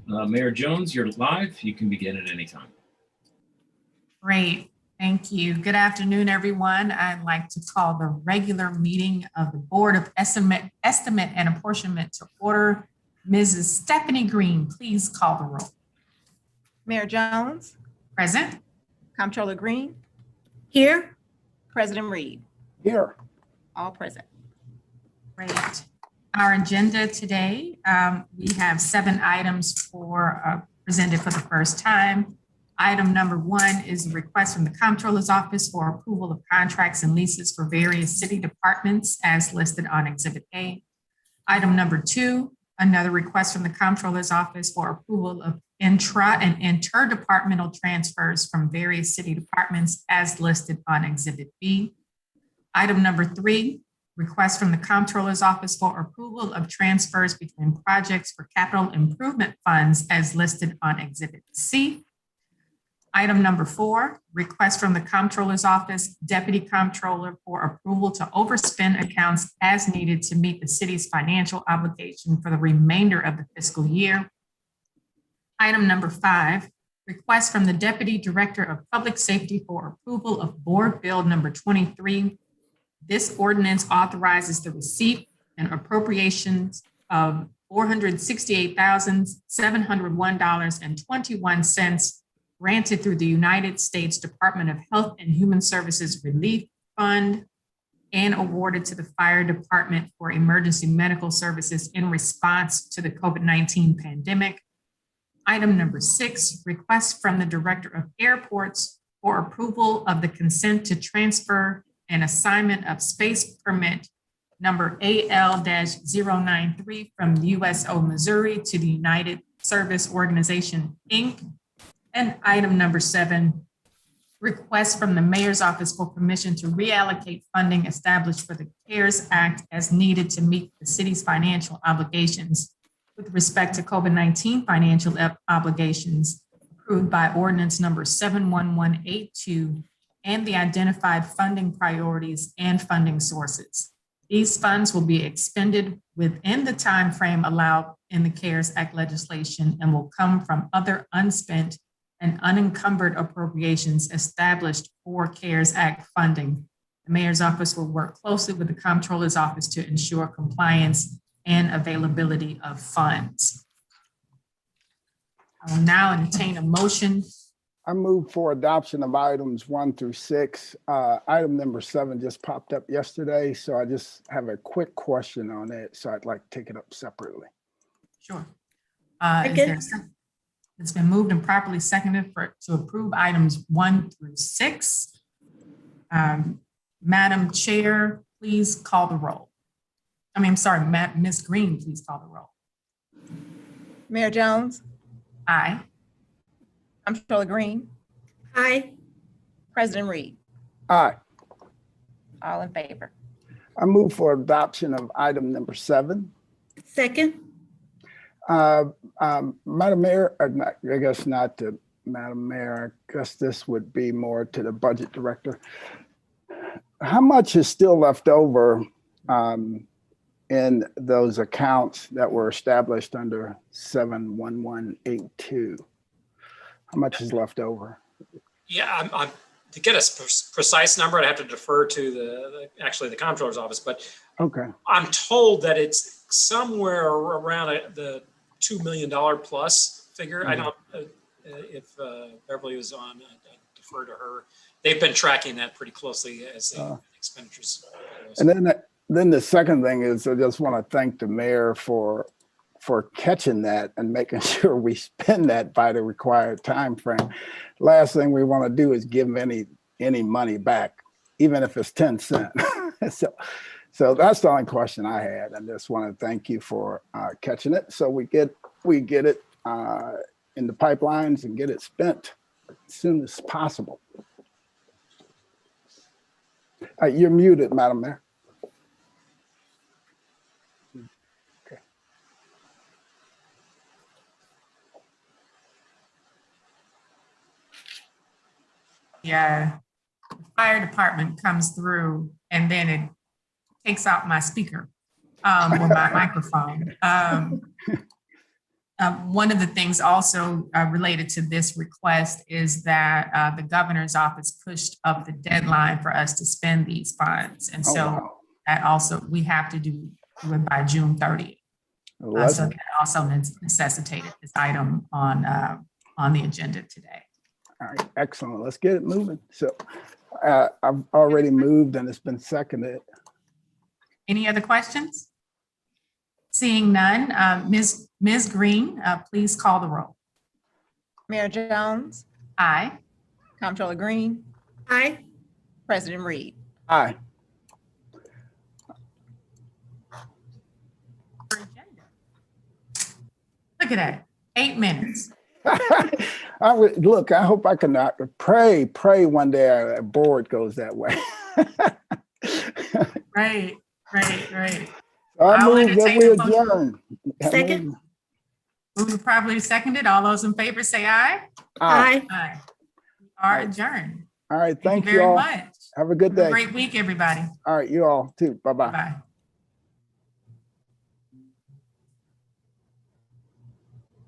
Mayor Jones, you're live. You can begin at any time. Great, thank you. Good afternoon, everyone. I'd like to call the regular meeting of the Board of Estimate and Apportionment to order. Mrs. Stephanie Green, please call the roll. Mayor Jones. Present. Comptroller Green. Here. President Reed. Here. All present. Great. Our agenda today, we have 7 items presented for the first time. Item number 1 is a request from the Comptroller's Office for approval of contracts and leases for various city departments as listed on Exhibit A. Item number 2, another request from the Comptroller's Office for approval of intra and interdepartmental transfers from various city departments as listed on Exhibit B. Item number 3, request from the Comptroller's Office for approval of transfers between projects for capital improvement funds as listed on Exhibit C. Item number 4, request from the Comptroller's Office Deputy Comptroller for approval to overspend accounts as needed to meet the city's financial obligation for the remainder of the fiscal year. Item number 5, request from the Deputy Director of Public Safety for approval of Board Bill number 23. This ordinance authorizes the receipt and appropriations of $468,701.21 granted through the United States Department of Health and Human Services Relief Fund and awarded to the Fire Department for emergency medical services in response to the COVID-19 pandemic. Item number 6, request from the Director of Airports for approval of the consent to transfer an assignment of space permit number AL-093 from USO Missouri to the United Service Organization, Inc. And item number 7, request from the Mayor's Office for permission to reallocate funding established for the CARES Act as needed to meet the city's financial obligations with respect to COVID-19 financial obligations approved by ordinance number 71182 and the identified funding priorities and funding sources. These funds will be expended within the time frame allowed in the CARES Act legislation and will come from other unspent and unencumbered appropriations established for CARES Act funding. The Mayor's Office will work closely with the Comptroller's Office to ensure compliance and availability of funds. I will now entertain a motion. I move for adoption of items 1 through 6. Item number 7 just popped up yesterday, so I just have a quick question on it. So I'd like to take it up separately. Sure. It's been moved and properly seconded to approve items 1 through 6. Madam Chair, please call the roll. Ms. Green, please call the roll. Mayor Jones. Aye. Comptroller Green. Aye. President Reed. Aye. All in favor. I move for adoption of item number 7. Second. Madam Mayor, I guess not to Madam Mayor, I guess this would be more to the Budget Director. How much is still left over in those accounts that were established under 71182? How much is left over? Yeah, I'm to get a precise number, I'd have to defer to actually the Comptroller's Office, but okay. I'm told that it's somewhere around the $2 million plus figure. Mm-hmm. I don't, if Beverly was on, I'd defer to her. They've been tracking that pretty closely as the expenditures. And then the second thing is I just want to thank the mayor for catching that and making sure we spend that by the required time frame. Last thing we want to do is give any money back, even if it's 10 cents. So that's the only question I had. I just want to thank you for catching it. So we get it in the pipelines and get it spent as soon as possible. You're muted, Madam Mayor. Okay. Yeah, the fire department comes through and then it takes out my speaker or my microphone. One of the things also related to this request is that the governor's office pushed up the deadline for us to spend these funds. And Oh, so wow. that also, we have to do it by June 30th. Well, So that also necessitated this item on the agenda today. all right, excellent. Let's get it moving. So I've already moved and it's been seconded. Any other questions? Seeing none, Ms. Green, please call the roll. Mayor Jones, Aye. Comptroller Green, Aye. President Reed. Aye. Look at that, 8 minutes. I would look. I hope I can pray one day our board goes that way. Right. I I'll move that entertain we a motion. adjourn. Second. Moved properly seconded. All those in favor say aye. Aye. Aye. We are adjourned. All right. Thank Thank you you very all. much. Have a good Have a day. great week, everybody. All right. You all too. Bye-bye. Bye.